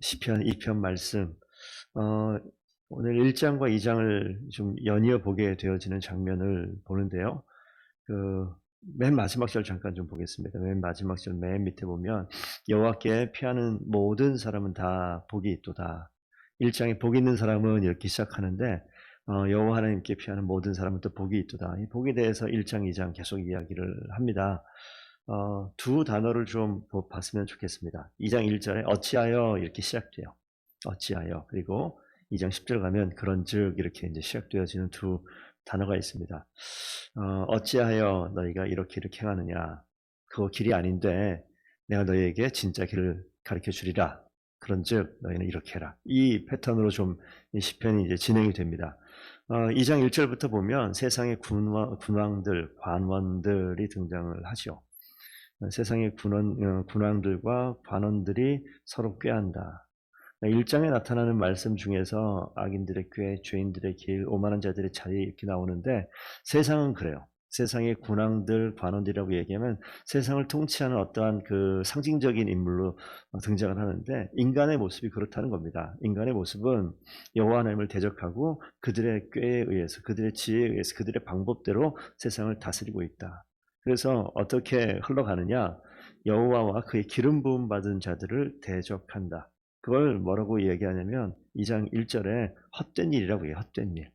시편 2편 말씀. 어, 오늘 1장과 2장을 좀 연이어 보게 되어지는 장면을 보는데요. 맨 마지막 절 잠깐 좀 보겠습니다. 맨 마지막 절 맨 밑에 보면 여호와께 피하는 모든 사람은 다 복이 있도다. 1장에 복 있는 사람은 이렇게 시작하는데 여호와 하나님께 피하는 모든 사람은 또 복이 있도다. 이 복에 대해서 1장, 2장 계속 이야기를 합니다. 두 단어를 좀 봤으면 좋겠습니다. 2장 1절에 어찌하여 이렇게 시작돼요. 어찌하여. 그리고 2장 10절 가면 그런즉 이렇게 이제 시작되어지는 두 단어가 있습니다. 어찌하여 너희가 이렇게 행하느냐. 그거 길이 아닌데 내가 너희에게 진짜 길을 가르쳐 주리라. 그런즉 너희는 이렇게 해라. 이 패턴으로 좀 이 시편이 이제 진행이 됩니다. 2장 1절부터 보면 세상의 군왕들, 관원들이 등장을 하죠. 세상의 군왕들과 관원들이 서로 꾀한다. 1장에 나타나는 말씀 중에서 악인들의 꾀, 죄인들의 길, 오만한 자들의 자리 이렇게 나오는데 세상은 그래요. 세상의 군왕들, 관원들이라고 얘기하면 세상을 통치하는 어떠한 그 상징적인 인물로 등장을 하는데 인간의 모습이 그렇다는 겁니다. 인간의 모습은 여호와 하나님을 대적하고 그들의 꾀에 의해서, 그들의 지혜에 의해서, 그들의 방법대로 세상을 다스리고 있다. 그래서 어떻게 흘러가느냐? 여호와와 그의 기름 부음 받은 자들을 대적한다. 그걸 뭐라고 얘기하냐면 2장 1절에 헛된 일이라고 해요. 헛된 일.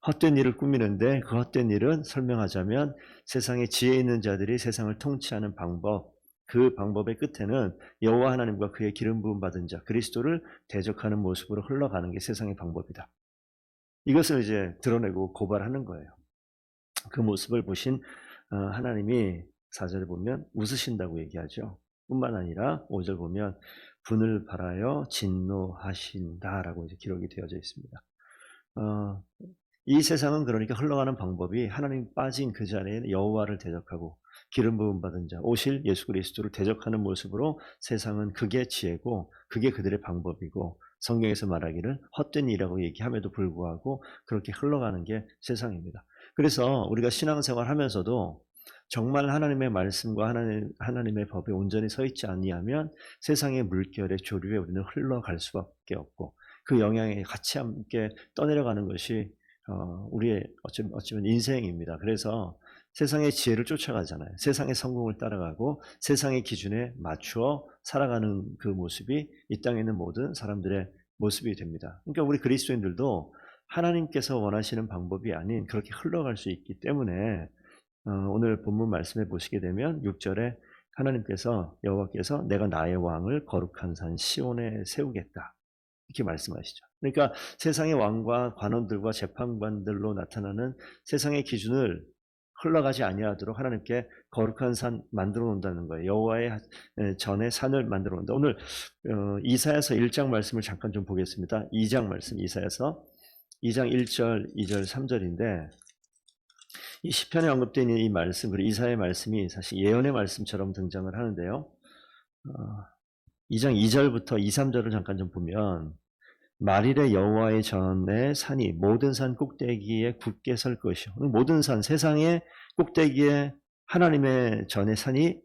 헛된 일을 꾸미는데 그 헛된 일은 설명하자면 세상에 지혜 있는 자들이 세상을 통치하는 방법, 그 방법의 끝에는 여호와 하나님과 그의 기름 부음 받은 자 그리스도를 대적하는 모습으로 흘러가는 게 세상의 방법이다. 이것을 이제 드러내고 고발하는 거예요. 그 모습을 보신 하나님이 4절에 보면 웃으신다고 얘기하죠. 뿐만 아니라 5절 보면 분을 발하여 진노하신다라고 이제 기록이 되어져 있습니다. 이 세상은 그러니까 흘러가는 방법이 하나님 빠진 그 자리에 여호와를 대적하고 기름 부음 받은 자 오실 예수 그리스도를 대적하는 모습으로 세상은 그게 지혜고 그게 그들의 방법이고 성경에서 말하기를 헛된 일이라고 얘기함에도 불구하고 그렇게 흘러가는 게 세상입니다. 그래서 우리가 신앙생활 하면서도 정말 하나님의 말씀과 하나님의 법에 온전히 서 있지 아니하면 세상의 물결의 조류에 우리는 흘러갈 수밖에 없고 그 영향에 같이 함께 떠내려가는 것이 우리의 어쩌면 인생입니다. 그래서 세상의 지혜를 쫓아가잖아요. 세상의 성공을 따라가고 세상의 기준에 맞추어 살아가는 그 모습이 이 땅에 있는 모든 사람들의 모습이 됩니다. 그러니까 우리 그리스도인들도 하나님께서 원하시는 방법이 아닌 그렇게 흘러갈 수 있기 때문에 오늘 본문 말씀해 보시게 되면 6절에 하나님께서 여호와께서 내가 나의 왕을 거룩한 산 시온에 세우겠다. 이렇게 말씀하시죠. 그러니까 세상의 왕과 관원들과 재판관들로 나타나는 세상의 기준을 흘러가지 아니하도록 하나님께 거룩한 산 만들어 놓는다는 거예요. 여호와의 전에 산을 만들어 놓는다. 오늘 이사야서 1장 말씀을 잠깐 좀 보겠습니다. 2장 말씀 이사야서 2장 1절, 2절, 3절인데 이 시편에 언급되어 있는 이 말씀, 그리고 이사야의 말씀이 사실 예언의 말씀처럼 등장을 하는데요. 2장 2절부터 2, 3절을 잠깐 좀 보면 말일에 여호와의 전에 산이 모든 산 꼭대기에 굳게 설 것이요. 모든 산, 세상의 꼭대기에 하나님의 전에 산이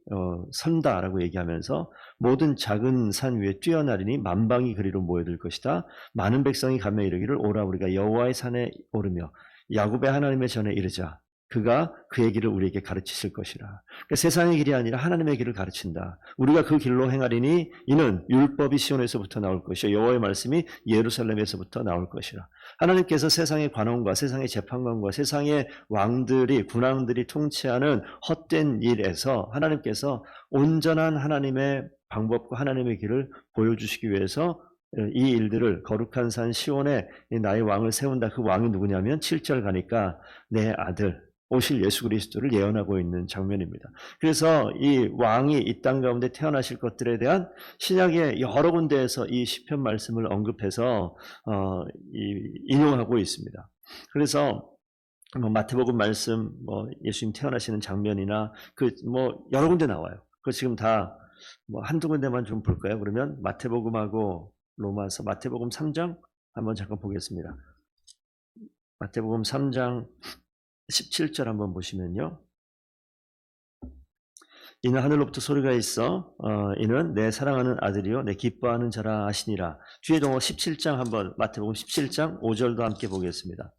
선다라고 얘기하면서 모든 작은 산 위에 뛰어나리니 만방이 그리로 모여들 것이다. 많은 백성이 가며 이르기를 오라 우리가 여호와의 산에 오르며 야곱의 하나님의 전에 이르자. 그가 그의 길을 우리에게 가르치실 것이라. 그러니까 세상의 길이 아니라 하나님의 길을 가르친다. 우리가 그 길로 행하리니 이는 율법이 시온에서부터 나올 것이요 여호와의 말씀이 예루살렘에서부터 나올 것이라. 하나님께서 세상의 관원과 세상의 재판관과 세상의 왕들이 군왕들이 통치하는 헛된 일에서 하나님께서 온전한 하나님의 방법과 하나님의 길을 보여주시기 위해서 이 일들을 거룩한 산 시온에 나의 왕을 세운다. 그 왕이 누구냐면 7절 가니까 내 아들 오실 예수 그리스도를 예언하고 있는 장면입니다. 그래서 이 왕이 이 땅 가운데 태어나실 것들에 대한 신약의 여러 군데에서 이 시편 말씀을 언급해서 인용하고 있습니다. 그래서 마태복음 말씀, 예수님 태어나시는 장면이나 여러 군데 나와요. 그 지금 다 한두 군데만 좀 볼까요? 그러면 마태복음하고 로마서 마태복음 3장 한번 잠깐 보겠습니다. 마태복음 3장 17절 한번 보시면요. 이는 하늘로부터 소리가 있어 이는 내 사랑하는 아들이요 내 기뻐하는 자라 하시니라. 뒤에 동어 17장 한번 마태복음 17장 5절도 함께 보겠습니다.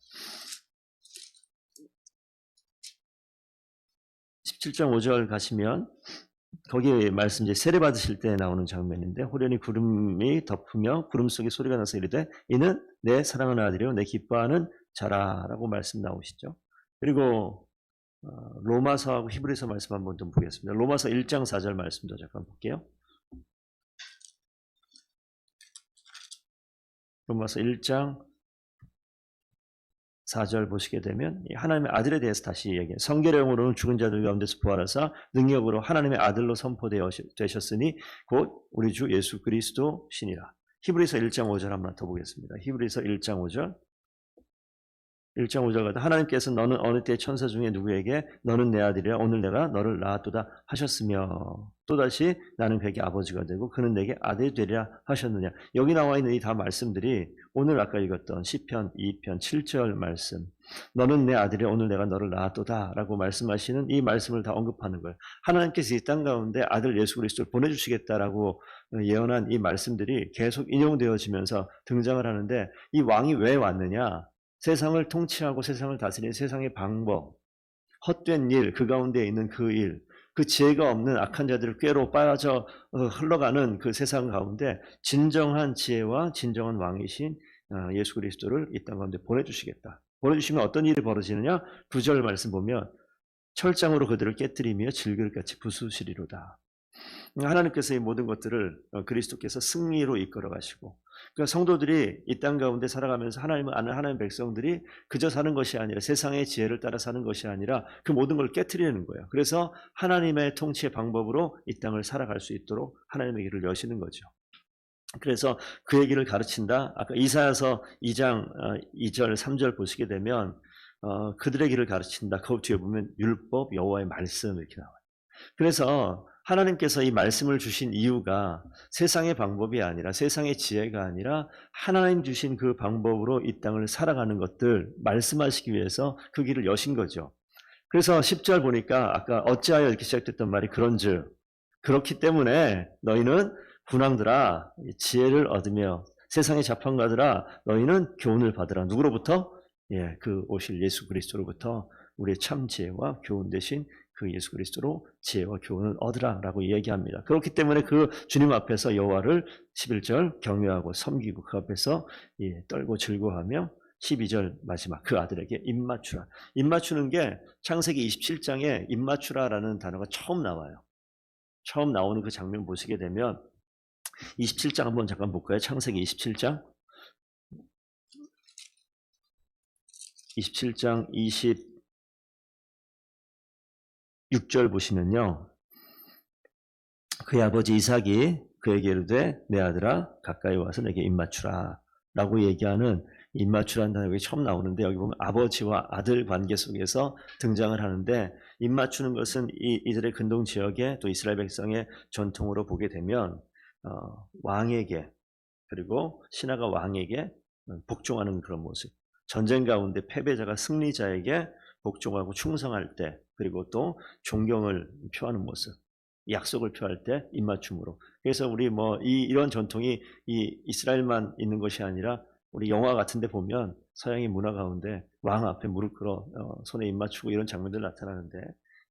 17장 5절 가시면 거기에 말씀 이제 세례 받으실 때 나오는 장면인데 호련히 구름이 덮으며 구름 속에 소리가 나서 이르되 이는 내 사랑하는 아들이요 내 기뻐하는 자라라고 말씀 나오시죠. 그리고 로마서하고 히브리서 말씀 한번 좀 보겠습니다. 로마서 1장 4절 말씀도 잠깐 볼게요. 로마서 1장 4절 보시게 되면 하나님의 아들에 대해서 다시 얘기해요. 성계령으로는 죽은 자들 가운데서 부활하사 능력으로 하나님의 아들로 선포되셨으니 곧 우리 주 예수 그리스도시니라. 히브리서 1장 5절 한번 더 보겠습니다. 히브리서 1장 5절 1장 5절 가다 하나님께서 너는 어느 때 천사 중에 누구에게 너는 내 아들이라 오늘 내가 너를 낳았도다 하셨으며 또다시 나는 그에게 아버지가 되고 그는 내게 아들이 되리라 하셨느냐. 여기 나와 있는 이 다 말씀들이 오늘 아까 읽었던 시편 2편 7절 말씀 너는 내 아들이라 오늘 내가 너를 낳았도다 라고 말씀하시는 이 말씀을 다 언급하는 거예요. 하나님께서 이 땅 가운데 아들 예수 그리스도를 보내주시겠다라고 예언한 이 말씀들이 계속 인용되어지면서 등장을 하는데 이 왕이 왜 왔느냐. 세상을 통치하고 세상을 다스리는 세상의 방법, 헛된 일, 그 가운데 있는 그 일, 그 지혜가 없는 악한 자들을 꾀로 빠져 흘러가는 그 세상 가운데 진정한 지혜와 진정한 왕이신 예수 그리스도를 이 땅 가운데 보내주시겠다. 보내주시면 어떤 일이 벌어지느냐? 9절 말씀 보면 철장으로 그들을 깨뜨리며 질그릇같이 부수시리로다. 하나님께서 이 모든 것들을 그리스도께서 승리로 이끌어 가시고 그러니까 성도들이 이 땅 가운데 살아가면서 하나님을 아는 하나님 백성들이 그저 사는 것이 아니라 세상의 지혜를 따라 사는 것이 아니라 그 모든 걸 깨트리는 거예요. 그래서 하나님의 통치의 방법으로 이 땅을 살아갈 수 있도록 하나님의 길을 여시는 거죠. 그래서 그의 길을 가르친다. 아까 이사야서 2장 2절 3절 보시게 되면 그들의 길을 가르친다. 그 뒤에 보면 율법 여호와의 말씀 이렇게 나와요. 그래서 하나님께서 이 말씀을 주신 이유가 세상의 방법이 아니라 세상의 지혜가 아니라 하나님 주신 그 방법으로 이 땅을 살아가는 것들 말씀하시기 위해서 그 길을 여신 거죠. 그래서 10절 보니까 아까 어찌하여 이렇게 시작됐던 말이 그런즉 그렇기 때문에 너희는 군왕들아 지혜를 얻으며 세상의 자판가들아 너희는 교훈을 받으라. 누구로부터? 그 오실 예수 그리스도로부터 우리의 참 지혜와 교훈 되신 그 예수 그리스도로 지혜와 교훈을 얻으라라고 얘기합니다. 그렇기 때문에 그 주님 앞에서 여호와를 11절 경외하고 섬기고 그 앞에서 떨고 즐거워하며 12절 마지막 그 아들에게 입맞추라. 입맞추는 게 창세기 27장에 입맞추라라는 단어가 처음 나와요. 처음 나오는 그 장면 보시게 되면 27장 한번 잠깐 볼까요? 창세기 27장 27장 26절 보시면요. 그의 아버지 이삭이 그에게 이르되 내 아들아 가까이 와서 내게 입맞추라 라고 얘기하는 입맞추라는 단어가 처음 나오는데 여기 보면 아버지와 아들 관계 속에서 등장을 하는데 입맞추는 것은 이들의 근동 지역에 또 이스라엘 백성의 전통으로 보게 되면 왕에게 그리고 신하가 왕에게 복종하는 그런 모습 전쟁 가운데 패배자가 승리자에게 복종하고 충성할 때 그리고 또 존경을 표하는 모습 약속을 표할 때 입맞춤으로 그래서 우리 이런 전통이 이 이스라엘만 있는 것이 아니라 우리 영화 같은 데 보면 서양의 문화 가운데 왕 앞에 무릎 꿇어 손에 입맞추고 이런 장면들 나타나는데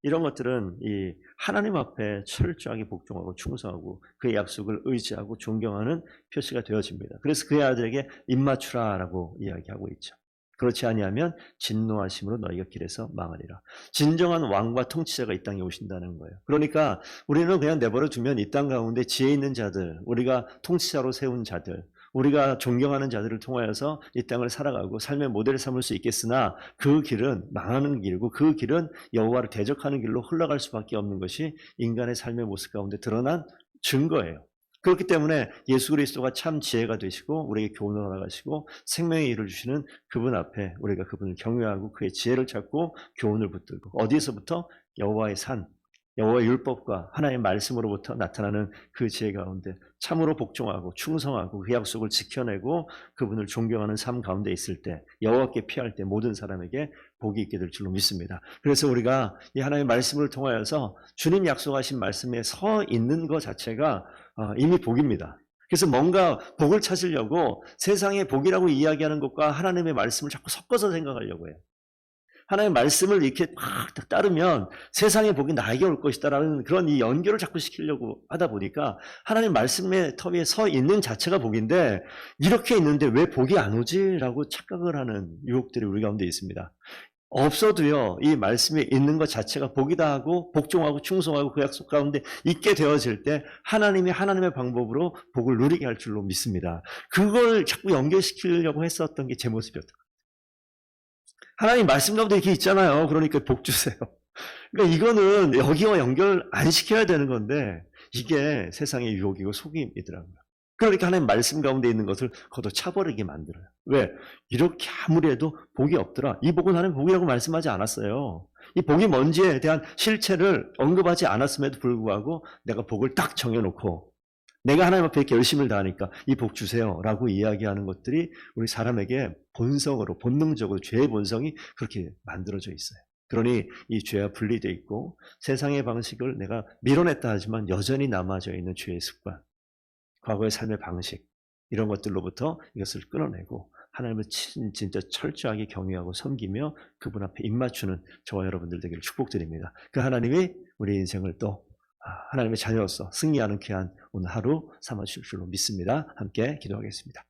이런 것들은 이 하나님 앞에 철저하게 복종하고 충성하고 그의 약속을 의지하고 존경하는 표시가 되어집니다. 그래서 그의 아들에게 입맞추라라고 이야기하고 있죠. 그렇지 아니하면 진노하심으로 너희가 길에서 망하리라. 진정한 왕과 통치자가 이 땅에 오신다는 거예요. 그러니까 우리는 그냥 내버려 두면 이 땅 가운데 지혜 있는 자들, 우리가 통치자로 세운 자들, 우리가 존경하는 자들을 통하여서 이 땅을 살아가고 삶의 모델을 삼을 수 있겠으나 그 길은 망하는 길이고 그 길은 여호와를 대적하는 길로 흘러갈 수밖에 없는 것이 인간의 삶의 모습 가운데 드러난 증거예요. 그렇기 때문에 예수 그리스도가 참 지혜가 되시고 우리에게 교훈을 허락하시고 생명의 일을 주시는 그분 앞에 우리가 그분을 경외하고 그의 지혜를 찾고 교훈을 붙들고 어디에서부터? 여호와의 산, 여호와의 율법과 하나님의 말씀으로부터 나타나는 그 지혜 가운데 참으로 복종하고 충성하고 그 약속을 지켜내고 그분을 존경하는 삶 가운데 있을 때 여호와께 피할 때 모든 사람에게 복이 있게 될 줄로 믿습니다. 그래서 우리가 이 하나님의 말씀을 통하여서 주님 약속하신 말씀에 서 있는 것 자체가 이미 복입니다. 그래서 뭔가 복을 찾으려고 세상의 복이라고 이야기하는 것과 하나님의 말씀을 자꾸 섞어서 생각하려고 해요. 하나님의 말씀을 이렇게 막 따르면 세상의 복이 나에게 올 것이다라는 그런 이 연결을 자꾸 시키려고 하다 보니까 하나님 말씀의 터 위에 서 있는 자체가 복인데 이렇게 있는데 왜 복이 안 오지라고 착각을 하는 유혹들이 우리 가운데 있습니다. 없어도요, 이 말씀에 있는 것 자체가 복이다 하고 복종하고 충성하고 그 약속 가운데 있게 되어질 때 하나님이 하나님의 방법으로 복을 누리게 할 줄로 믿습니다. 그걸 자꾸 연결시키려고 했었던 게 제 모습이었던 거예요. 하나님 말씀 가운데 이렇게 있잖아요. 그러니까 복 주세요. 그러니까 이거는 여기와 연결 안 시켜야 되는 건데 이게 세상의 유혹이고 속임이더라고요. 그러니까 하나님 말씀 가운데 있는 것을 걷어차버리게 만들어요. 왜? 이렇게 아무리 해도 복이 없더라. 이 복은 하나님 복이라고 말씀하지 않았어요. 이 복이 뭔지에 대한 실체를 언급하지 않았음에도 불구하고 내가 복을 딱 정해놓고 내가 하나님 앞에 이렇게 열심을 다하니까 이 복 주세요라고 이야기하는 것들이 우리 사람에게 본성으로 본능적으로 죄의 본성이 그렇게 만들어져 있어요. 그러니 이 죄와 분리되어 있고 세상의 방식을 내가 밀어냈다 하지만 여전히 남아져 있는 죄의 습관, 과거의 삶의 방식 이런 것들로부터 이것을 끊어내고 하나님을 진짜 철저하게 경외하고 섬기며 그분 앞에 입맞추는 저와 여러분들 되기를 축복드립니다. 그 하나님이 우리 인생을 또 하나님의 자녀로서 승리하는 귀한 오늘 하루 삼아주실 줄로 믿습니다. 함께 기도하겠습니다.